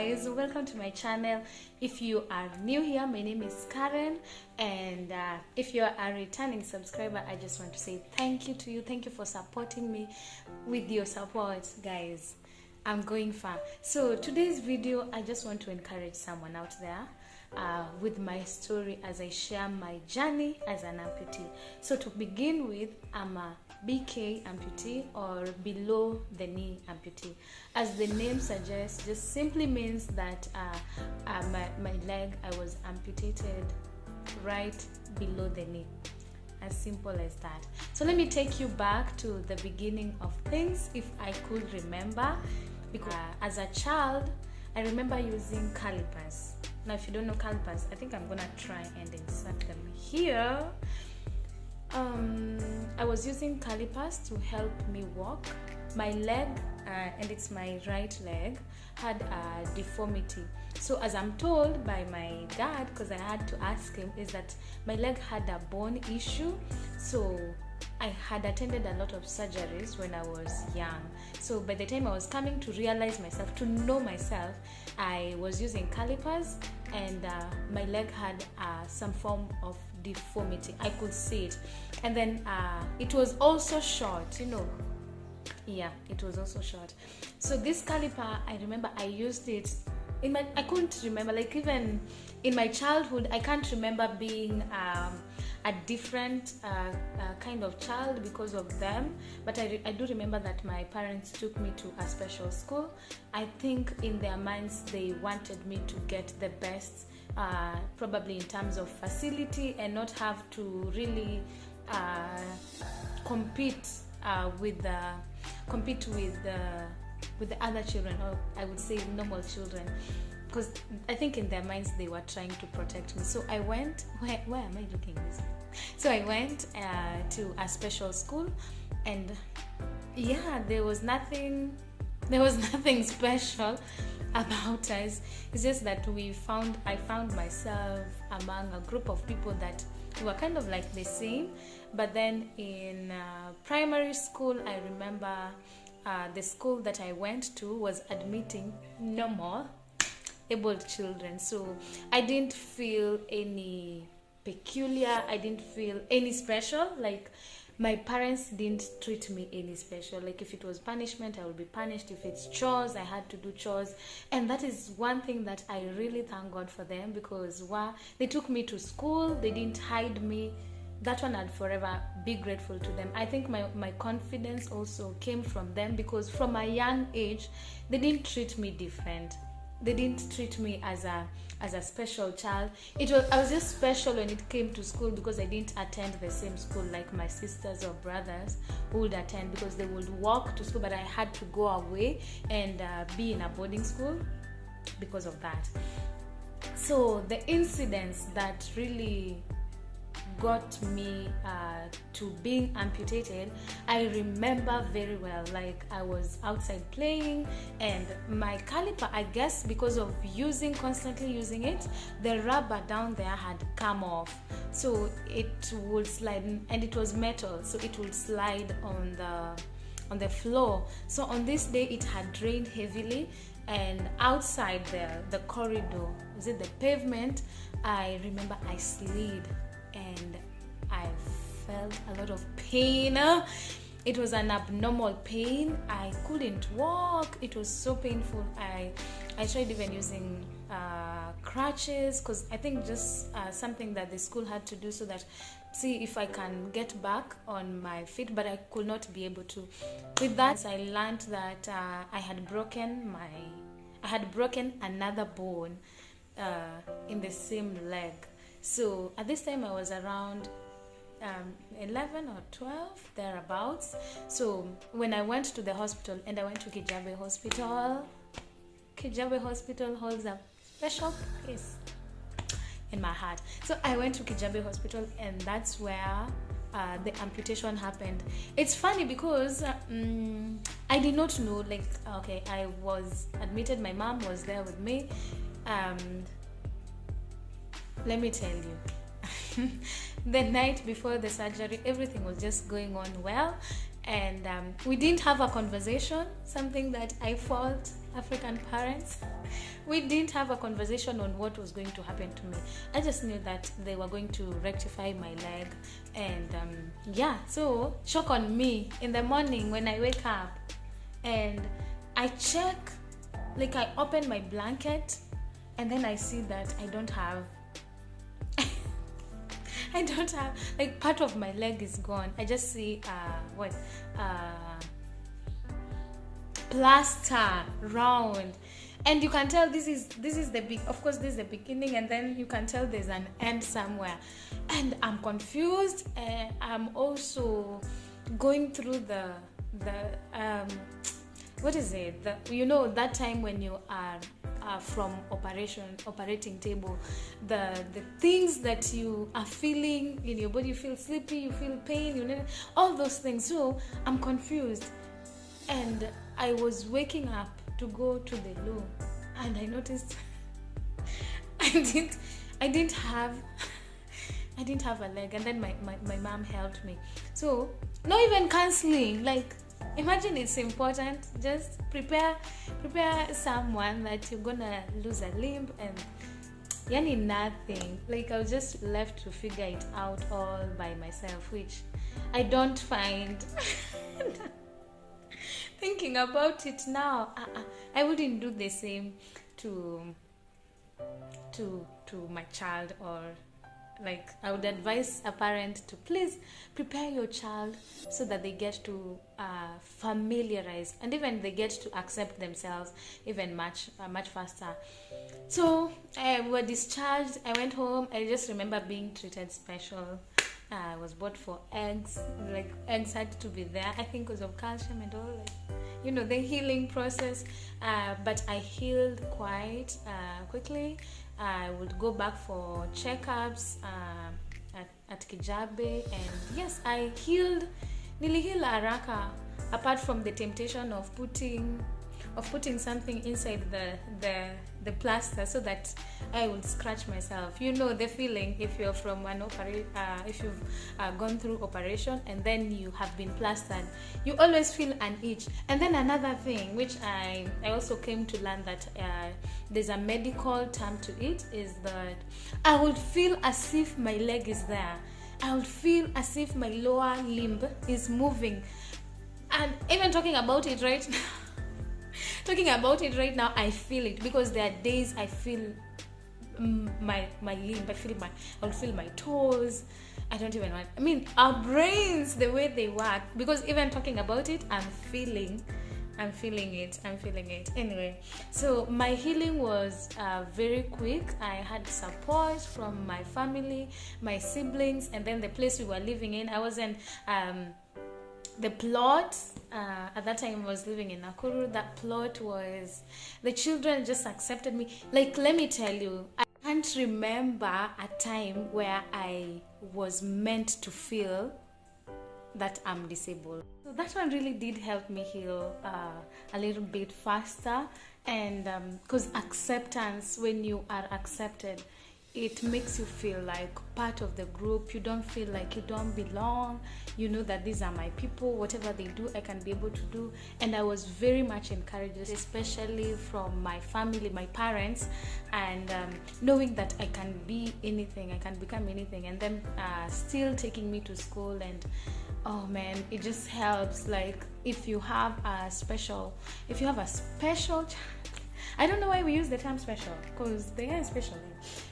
guys, welcome to my channel. If you are new here, my name is Karen, and if you are a returning subscriber, I just want to say thank you to you. Thank you for supporting me. With your support, guys, I'm going far. So today's video, I just want to encourage someone out there with my story as I share my journey as an amputee. So to begin with, I'm a BK amputee, or below the knee amputee. As the name suggests, just simply means that my leg, I was amputated right below the knee. As simple as that. So let me take you back to the beginning of things, if I could remember, because as a child I remember using calipers. Now if you don't know calipers, I think I'm gonna try and insert them here. I was using calipers to help me walk. My leg, and it's my right leg, had a deformity. So as I'm told by my dad, because I had to ask him, is that my leg had a bone issue. So I had attended a lot of surgeries when I was young. So by the time I was coming to realize myself, to know myself, I was using calipers, and my leg had some form of deformity. I could see it, and then it was also short, yeah, it was also short. So this caliper, I remember I used it I couldn't remember, like even in my childhood, I can't remember being a different kind of child because of them, but I do remember that my parents took me to a special school. I think in their minds they wanted me to get the best, probably in terms of facility, and not have to really compete with the other children, or I would say normal children, because I think in their minds they were trying to protect me. So I went, where am I looking this? So I went to a special school, and yeah, there was nothing special about us. It's just that I found myself among a group of people that were kind of like the same. But then in primary school, I remember the school that I went to was admitting normal able children. So I didn't feel any peculiar, I didn't feel any special. Like, my parents didn't treat me any special. Like, if it was punishment, I would be punished. If it's chores, I had to do chores. And that is one thing that I really thank God for them, because they took me to school, they didn't hide me. That one, I'll forever be grateful to them. I think my confidence also came from them, because from a young age, they didn't treat me different. They didn't treat me as a special child. I was just special when it came to school, because I didn't attend the same school like my sisters or brothers who would attend, because they would walk to school, but I had to go away and be in a boarding school because of that. So the incidents that really got me to being amputated, I remember very well. Like, I was outside playing, and my caliper, I guess because of constantly using it, the rubber down there had come off, so it would slide, and it was metal, so it would slide on the floor. So on this day, it had rained heavily, and outside the corridor, is it the pavement, I remember I slid and I felt a lot of pain. It was an abnormal pain. I couldn't walk. It was so painful. I tried even using crutches, because I think just something that the school had to do, so that see if I can get back on my feet, but I could not be able to. With that, I learned that I had broken another bone in the same leg. So at this time I was around 11 or 12, thereabouts. So when I went to the hospital, and I went to Kijabe Hospital holds a special place in my heart. So I went to Kijabe Hospital, and that's where the amputation happened. It's funny because I did not know, like, okay, I was admitted, my mom was there with me. Let me tell you, the night before the surgery, everything was just going on well, and we didn't have a conversation, something that I fault African parents. we didn't have a conversation on what was going to happen to me. I just knew that they were going to rectify my leg, and so shock on me in the morning when I wake up and I check, like I open my blanket and then I see that I don't have like part of my leg is gone. I just see plaster round, and you can tell this is the big, of course this is the beginning, and then you can tell there's an end somewhere, and I'm confused. I'm also going through the what is it, that time when you are from operating table, the things that you are feeling in your body, you feel sleepy, you feel pain, all those things. So I'm confused, and I was waking up to go to the loo, and I noticed I didn't have a leg, and then my mom helped me. So not even counseling, like imagine it's important, just prepare someone that you're gonna lose a limb, and yani nothing. Like I was just left to figure it out all by myself, which I don't find thinking about it now, I wouldn't do the same to my child. Or like I would advise a parent to please prepare your child so that they get to familiarize, and even they get to accept themselves even much faster. So we were discharged. I went home. I just remember being treated special. I was bought for eggs. Like eggs had to be there, I think because of calcium and all, like, the healing process. But I healed quite quickly. I would go back for checkups at Kijabe, and yes, I healed. Nilihila haraka, apart from the temptation of putting something inside the plaster so that I would scratch myself. The feeling if you're from if you've gone through operation and then you have been plastered, you always feel an itch. And then another thing which I also came to learn that there's a medical term to it, is that I would feel as if my leg is there. I would feel as if my lower limb is moving. And even talking about it right now, I feel it, because there are days I feel my limb. I would feel my toes. I don't even want. Our brains, the way they work, because even talking about it, I'm feeling it. Anyway, so my healing was very quick. I had support from my family, my siblings, and then the place we were living in. I wasn't the plot at that time. I was living in Nakuru. That plot was, the children just accepted me. Like, let me tell you, I can't remember a time where I was meant to feel that I'm disabled. So that one really did help me heal a little bit faster. And because acceptance, when you are accepted, it makes you feel like part of the group. You don't feel like you don't belong. You know that these are my people. Whatever they do, I can be able to do. And I was very much encouraged, especially from my family, my parents, and knowing that I can be anything, I can become anything, and them still taking me to school. And oh man, it just helps. Like if you have a special child, I don't know why we use the term special, because they are special.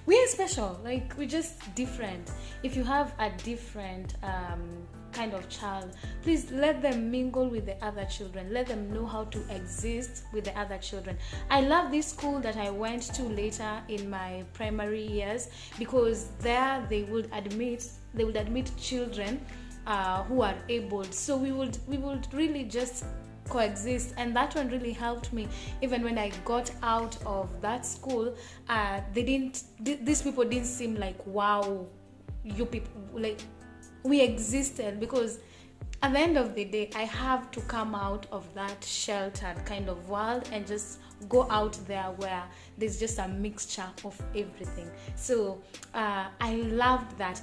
We are special, like we're just different. If you have a different kind of child, please let them mingle with the other children. Let them know how to exist with the other children. I love this school that I went to later in my primary years, because there they would admit children who are able. So we would really just coexist, and that one really helped me. Even when I got out of that school, these people didn't seem like, wow, you people, like we existed, because at the end of the day, I have to come out of that sheltered kind of world and just go out there where there's just a mixture of everything. So I loved that.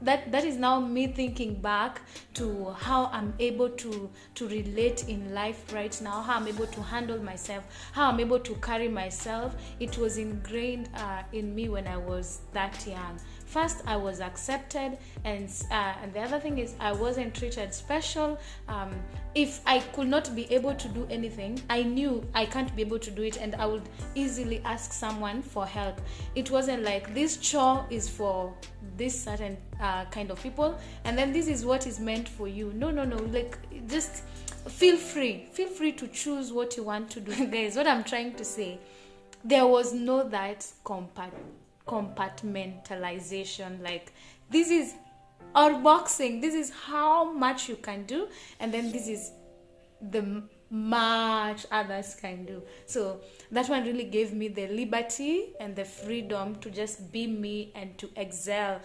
That is now me thinking back to how I'm able to relate in life right now, how I'm able to handle myself, how I'm able to carry myself. It was ingrained in me when I was that young. First, I was accepted, and the other thing is I wasn't treated special. If I could not be able to do anything, I knew I can't be able to do it, and I would easily ask someone for help. It wasn't like this chore is for this certain kind of people, and then this is what is meant for you. No. Like, just feel free to choose what you want to do. Guys, what I'm trying to say, there was no that compartmentalization, like this is our boxing, this is how much you can do, and then this is the much others can do. So that one really gave me the liberty and the freedom to just be me and to excel.